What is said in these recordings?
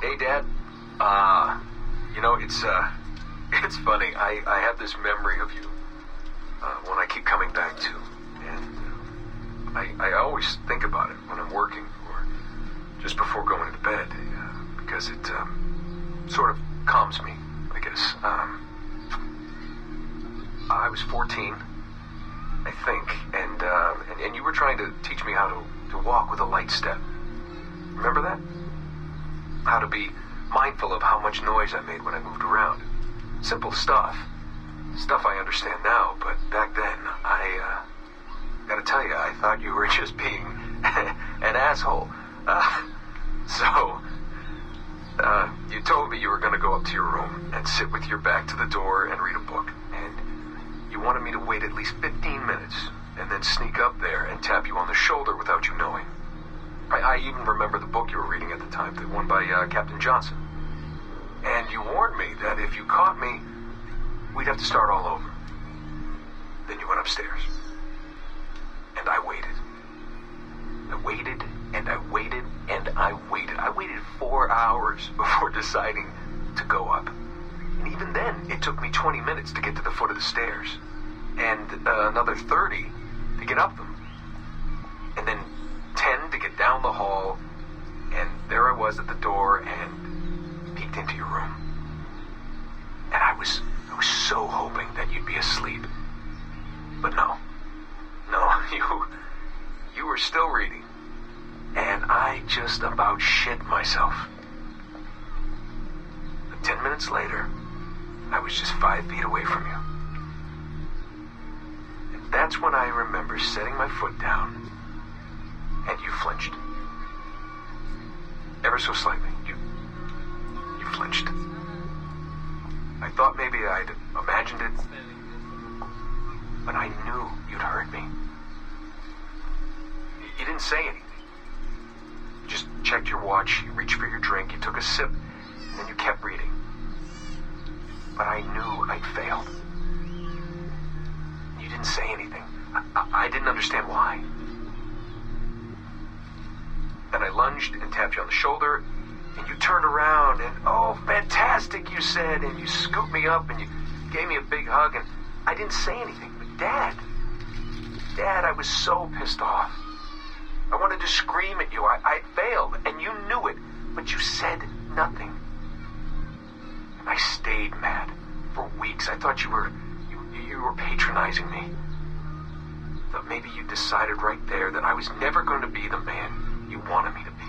Hey, Dad. It's funny. I have this memory of you, one I keep coming back to. And I always think about it when I'm working or just before going to bed, because it sort of calms me, I guess. I was 14, I think, and you were trying to teach me how to walk with a light step. Remember that? How to be mindful of how much noise I made when I moved around. Simple stuff. Stuff I understand now, but back then, I gotta tell you, I thought you were just being an asshole. You told me you were gonna go up to your room and sit with your back to the door and read a book. And you wanted me to wait at least 15 minutes and then sneak up there and tap you on the shoulder without you knowing. I even remember the book you were reading at the time, the one by Captain Johnson. And you warned me that if you caught me, we'd have to start all over. Then you went upstairs. And I waited. I waited, and I waited, and I waited. I waited 4 hours before deciding to go up. And even then, it took me 20 minutes to get to the foot of the stairs. And another 30 to get up them. And then 10 to get down the hall. And there I was at the door and peeked into your room. And I was so hoping that you'd be asleep. But no, you were still reading. And I just about shit myself. But 10 minutes later, I was just 5 feet away from you. And that's when I remember setting my foot down, and you flinched. Ever so slightly, you flinched. I thought maybe I'd imagined it, but I knew you'd heard me. You didn't say anything. You just checked your watch, you reached for your drink, you took a sip, and then you kept reading. But I knew I'd failed. You didn't say anything. I didn't understand why. Then I lunged and tapped you on the shoulder, and you turned around, and oh, fantastic, you said, and you scooped me up, and you gave me a big hug, and I didn't say anything. But Dad, I was so pissed off. I wanted to scream at you. I failed, and you knew it, but you said nothing. And I stayed mad for weeks. I thought you were patronizing me. I thought maybe you decided right there that I was never going to be the man you wanted me to be.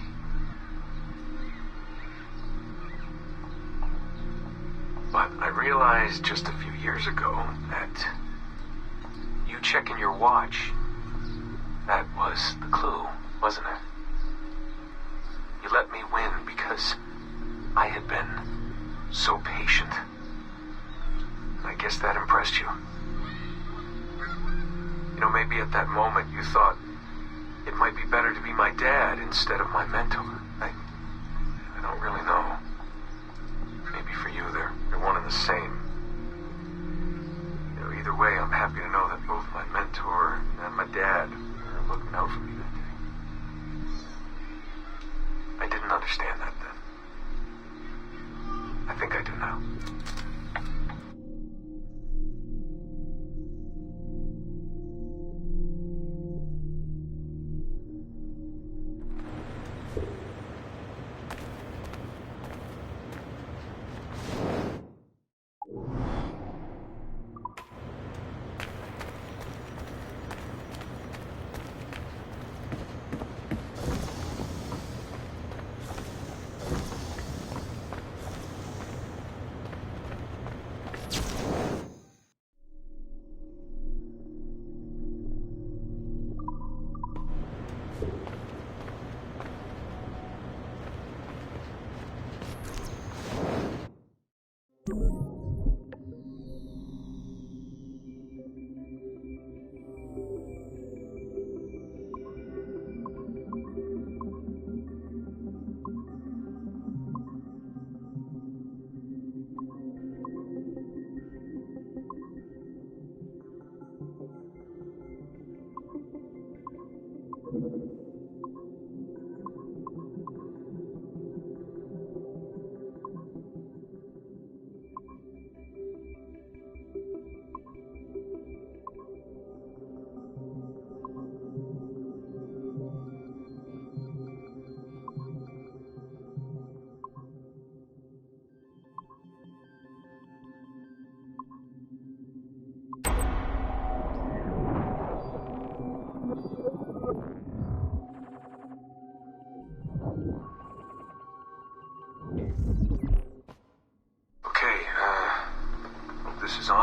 But I realized just a few years ago that you checking your watch, that was the clue, wasn't it? You let me win because I had been so patient. I guess that impressed you. You know, maybe at that moment you thought it might be better to be my dad instead of my mentor. I don't really know. Maybe for you they're one and the same. You know, either way, I'm happy to know that both my mentor and my dad are looking out for me that day. I didn't understand that then. I think I do now.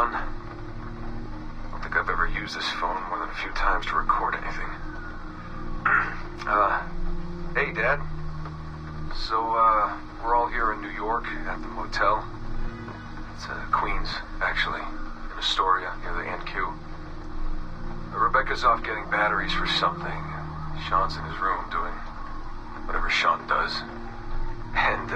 Sean. I don't think I've ever used this phone more than a few times to record anything. Hey, Dad. So, we're all here in New York at the motel. It's Queens, actually, in Astoria, near the NQ. Rebecca's off getting batteries for something. Sean's in his room doing whatever Sean does. And,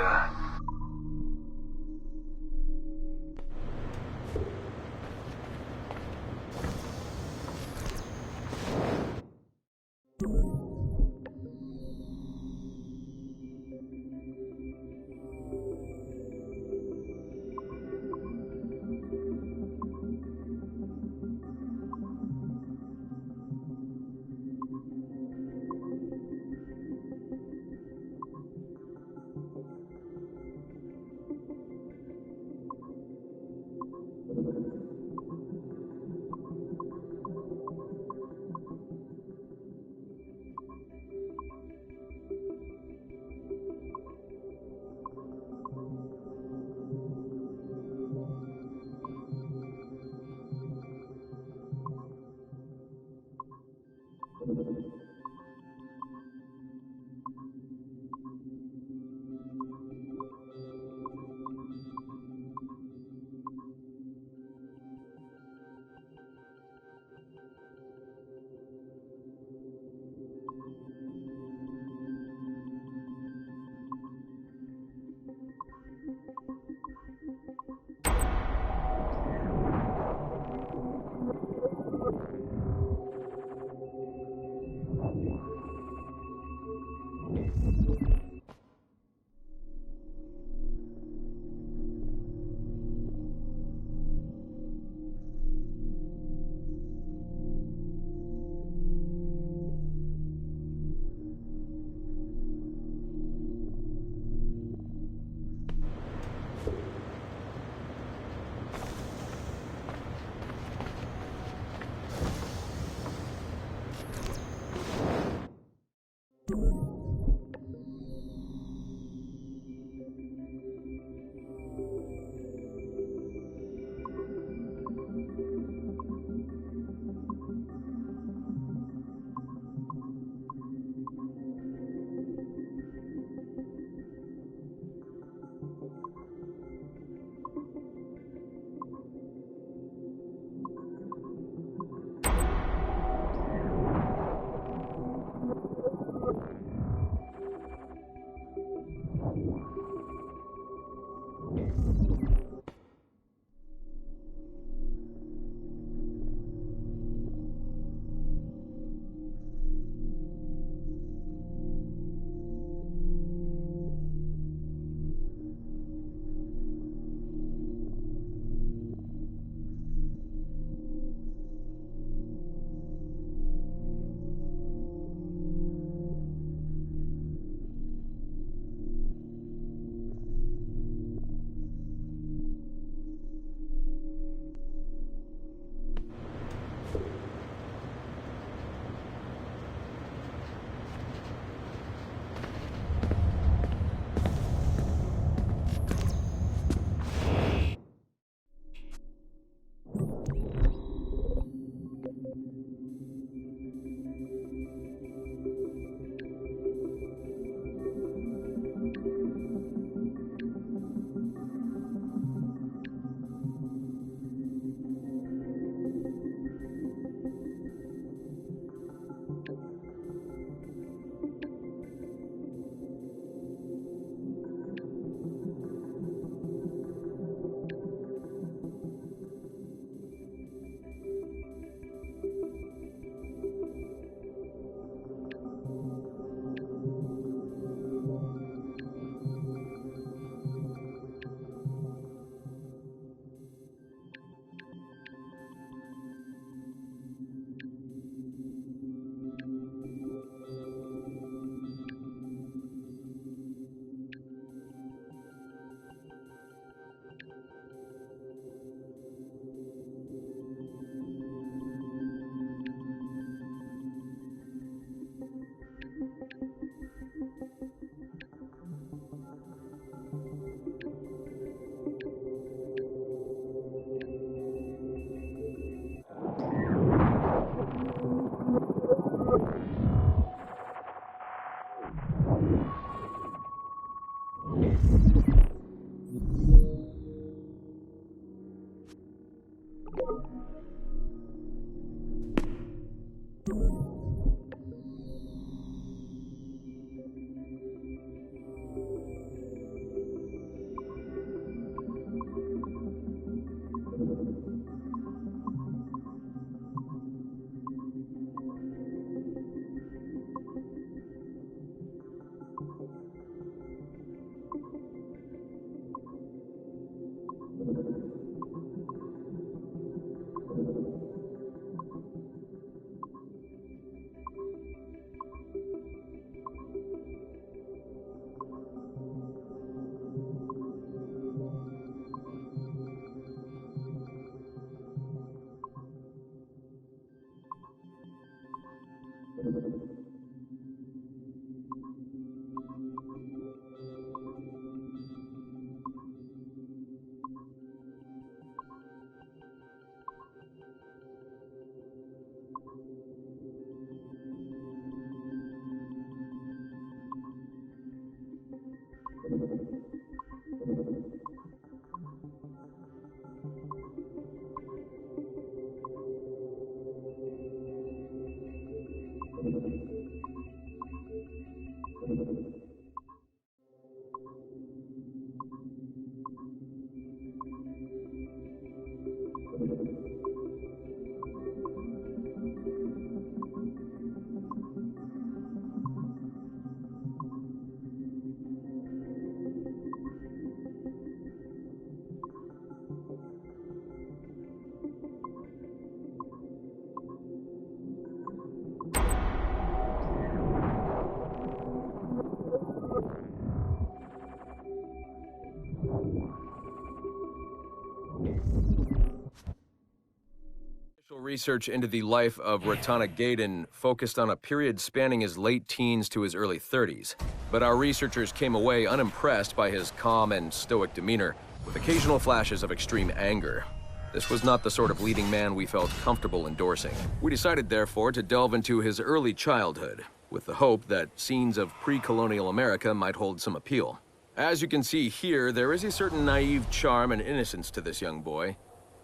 Research into the life of Ratana Gaydon focused on a period spanning his late teens to his early 30s. But our researchers came away unimpressed by his calm and stoic demeanor, with occasional flashes of extreme anger. This was not the sort of leading man we felt comfortable endorsing. We decided, therefore, to delve into his early childhood, with the hope that scenes of pre-colonial America might hold some appeal. As you can see here, there is a certain naive charm and innocence to this young boy.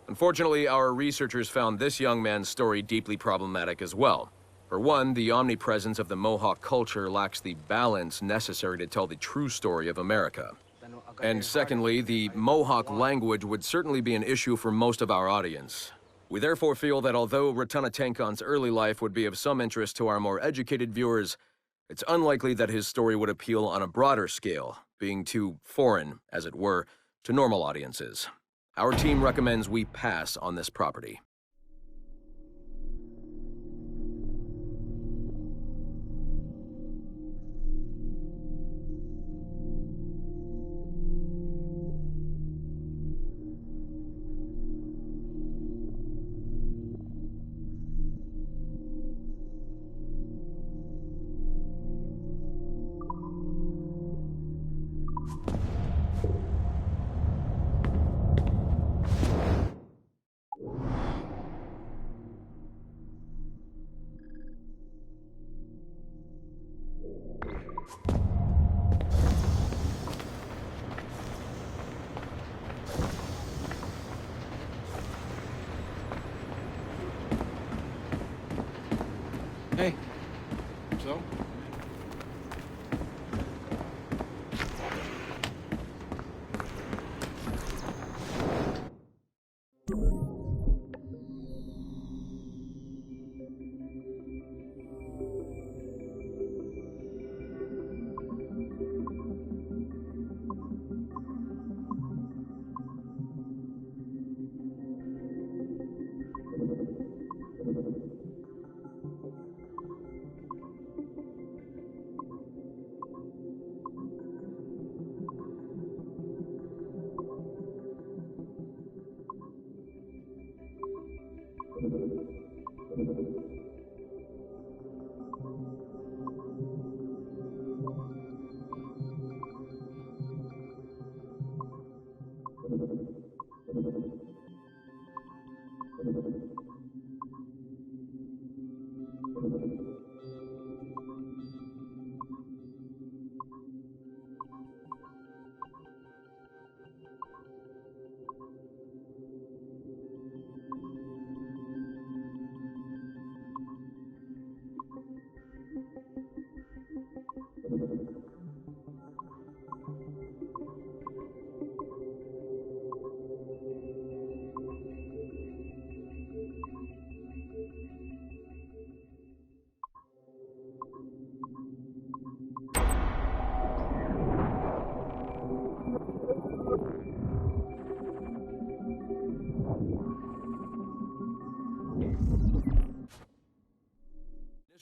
Unfortunately, our researchers found this young man's story deeply problematic as well. For one, the omnipresence of the Mohawk culture lacks the balance necessary to tell the true story of America. And secondly, the Mohawk language would certainly be an issue for most of our audience. We therefore feel that although Ratana Tankon's early life would be of some interest to our more educated viewers, it's unlikely that his story would appeal on a broader scale, being too foreign, as it were, to normal audiences. Our team recommends we pass on this property. Hey. So?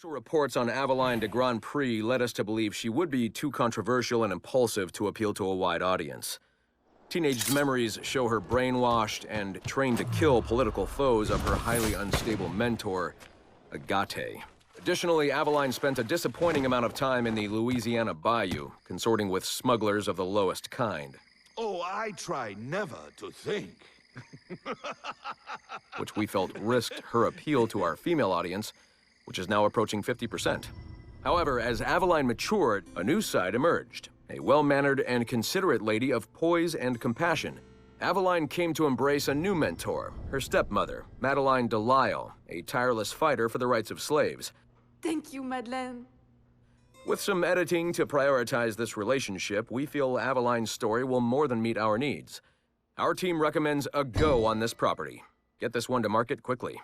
Initial reports on Aveline de Grand Prix led us to believe she would be too controversial and impulsive to appeal to a wide audience. Teenage memories show her brainwashed and trained to kill political foes of her highly unstable mentor, Agate. Additionally, Aveline spent a disappointing amount of time in the Louisiana Bayou, consorting with smugglers of the lowest kind. Oh, I try never to think. Which we felt risked her appeal to our female audience, which is now approaching 50%. However, as Aveline matured, a new side emerged, A well-mannered and considerate lady of poise and compassion, Aveline came to embrace a new mentor, her stepmother, Madeline Delisle, a tireless fighter for the rights of slaves. Thank you, Madeleine. With some editing to prioritize this relationship, we feel Aveline's story will more than meet our needs. Our team recommends a go on this property. Get this one to market quickly.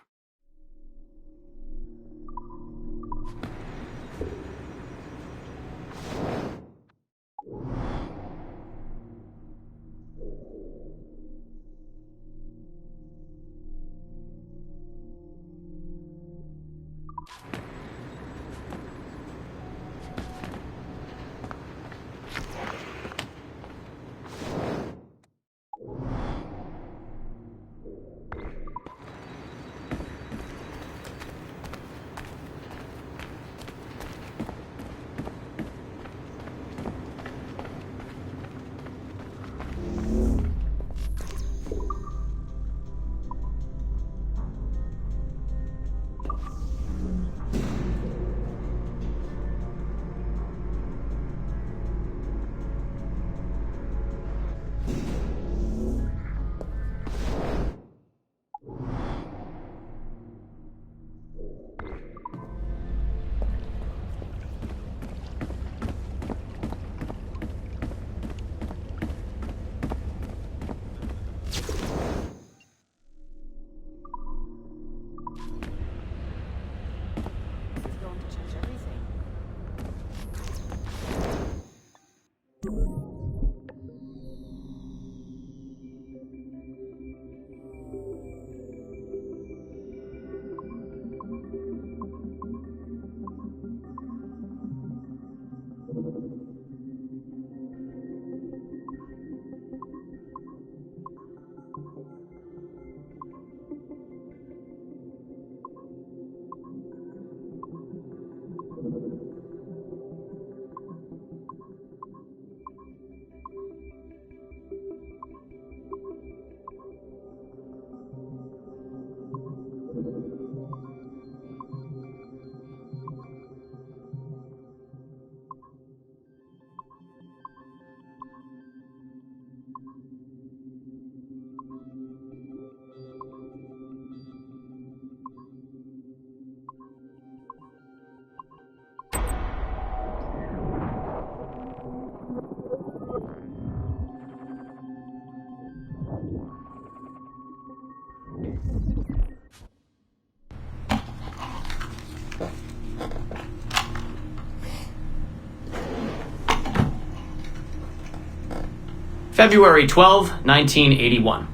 February 12, 1981.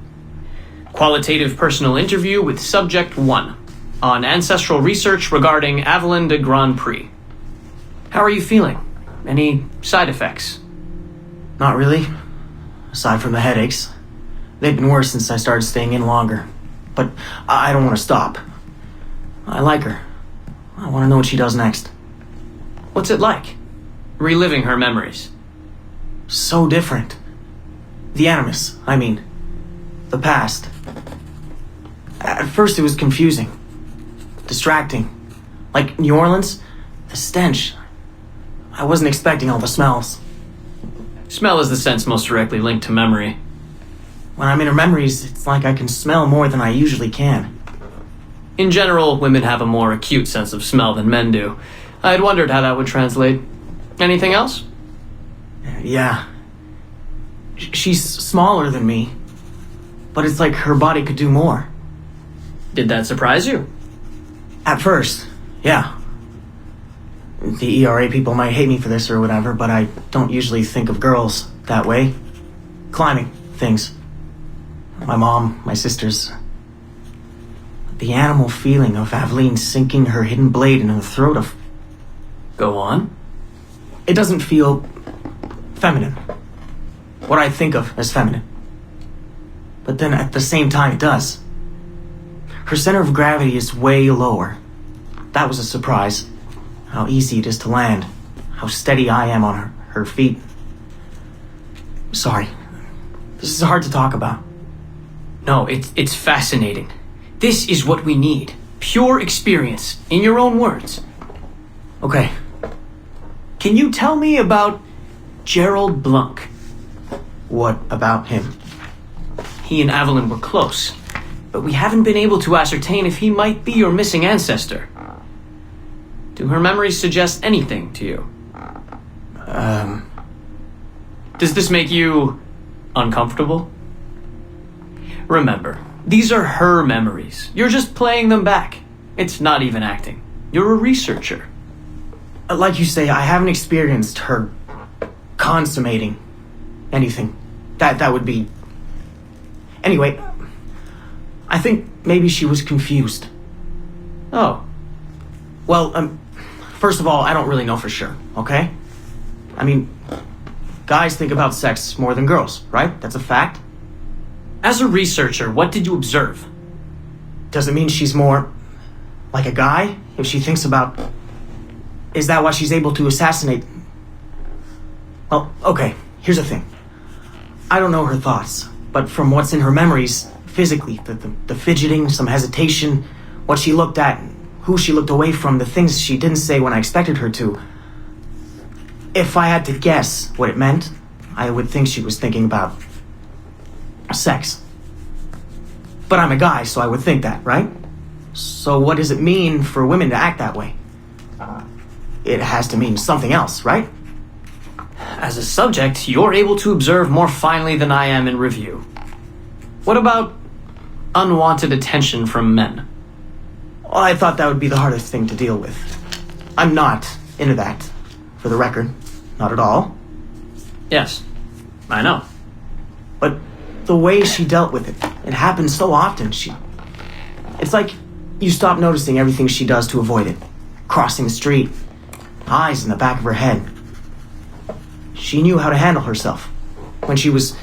Qualitative personal interview with Subject 1 on ancestral research regarding Aveline de Grand Prix. How are you feeling? Any side effects? Not really. Aside from the headaches. They've been worse since I started staying in longer. But I don't want to stop. I like her. I want to know what she does next. What's it like? Reliving her memories. So different. The Animus, I mean. The past. At first it was confusing. Distracting. Like New Orleans, the stench. I wasn't expecting all the smells. Smell is the sense most directly linked to memory. When I'm in her memories, it's like I can smell more than I usually can. In general, women have a more acute sense of smell than men do. I had wondered how that would translate. Anything else? Yeah. She's smaller than me, but it's like her body could do more. Did that surprise you? At first, yeah. The ERA people might hate me for this or whatever, but I don't usually think of girls that way. Climbing things. My mom, my sisters. The animal feeling of Aveline sinking her hidden blade into the throat of... Go on. It doesn't feel feminine. What I think of as feminine. But then at the same time it does. Her center of gravity is way lower. That was a surprise. How easy it is to land. How steady I am on her feet. Sorry. This is hard to talk about. No, it's fascinating. This is what we need. Pure experience, in your own words. Okay. Can you tell me about Gerald Blunk. What about him? He and Evelyn were close, but we haven't been able to ascertain if he might be your missing ancestor. Do her memories suggest anything to you? Does this make you uncomfortable? Remember, these are her memories. You're just playing them back. It's not even acting. You're a researcher. Like you say, I haven't experienced her consummating anything. That would be... Anyway, I think maybe she was confused. Oh. Well, first of all, I don't really know for sure, okay? I mean, guys think about sex more than girls, right? That's a fact. As a researcher, what did you observe? Does it mean she's more like a guy if she thinks about... Is that why she's able to assassinate... Well, okay, here's the thing. I don't know her thoughts, but from what's in her memories, physically, the fidgeting, some hesitation, what she looked at, who she looked away from, the things she didn't say when I expected her to. If I had to guess what it meant, I would think she was thinking about sex. But I'm a guy, so I would think that, right? So what does it mean for women to act that way? It has to mean something else, right? As a subject, you're able to observe more finely than I am in review. What about unwanted attention from men? Well, I thought that would be the hardest thing to deal with. I'm not into that, for the record. Not at all. Yes, I know. But the way she dealt with it, it happens so often. It's like you stop noticing everything she does to avoid it. Crossing the street, eyes in the back of her head. She knew how to handle herself. When she was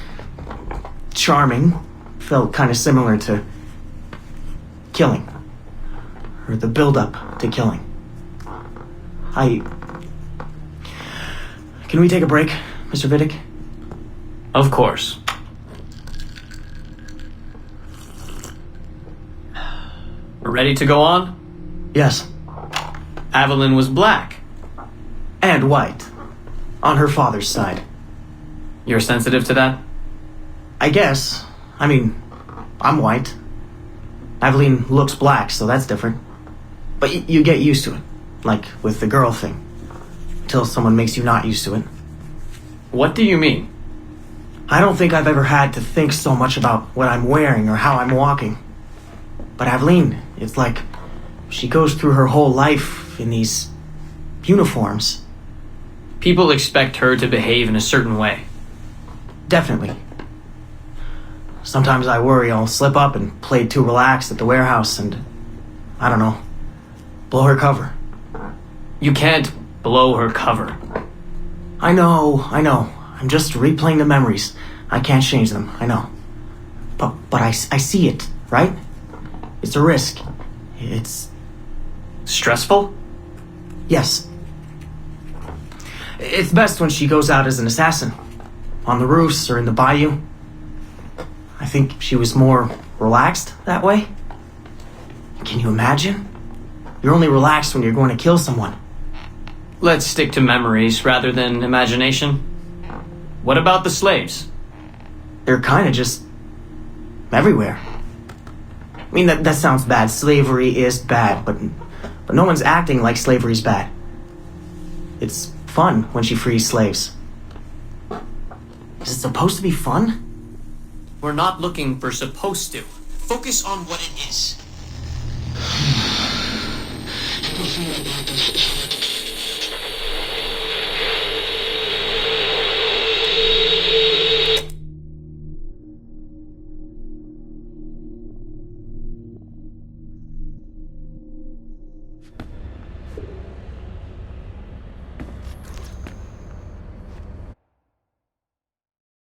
charming, felt kind of similar to killing. Or the build-up to killing. Can we take a break, Mr. Vidic? Of course. We're ready to go on? Yes. Evelyn was black. And white. On her father's side. You're sensitive to that? I guess. I mean, I'm white. Evelyn looks black, so that's different. But you get used to it. Like with the girl thing. Until someone makes you not used to it. What do you mean? I don't think I've ever had to think so much about what I'm wearing or how I'm walking. But Evelyn, it's like she goes through her whole life in these uniforms. People expect her to behave in a certain way. Definitely. Sometimes I worry I'll slip up and play too relaxed at the warehouse and, I don't know, blow her cover. You can't blow her cover. I know. I'm just replaying the memories. I can't change them, I know. But I see it, right? It's a risk. It's... Stressful? Yes. It's best when she goes out as an assassin. On the roofs or in the bayou. I think she was more relaxed that way. Can you imagine? You're only relaxed when you're going to kill someone. Let's stick to memories rather than imagination. What about the slaves? They're kind of just... everywhere. I mean, that sounds bad. Slavery is bad, but no one's acting like slavery's bad. It's fun when she frees slaves. Is it supposed to be fun? We're not looking for supposed to. Focus on what it is.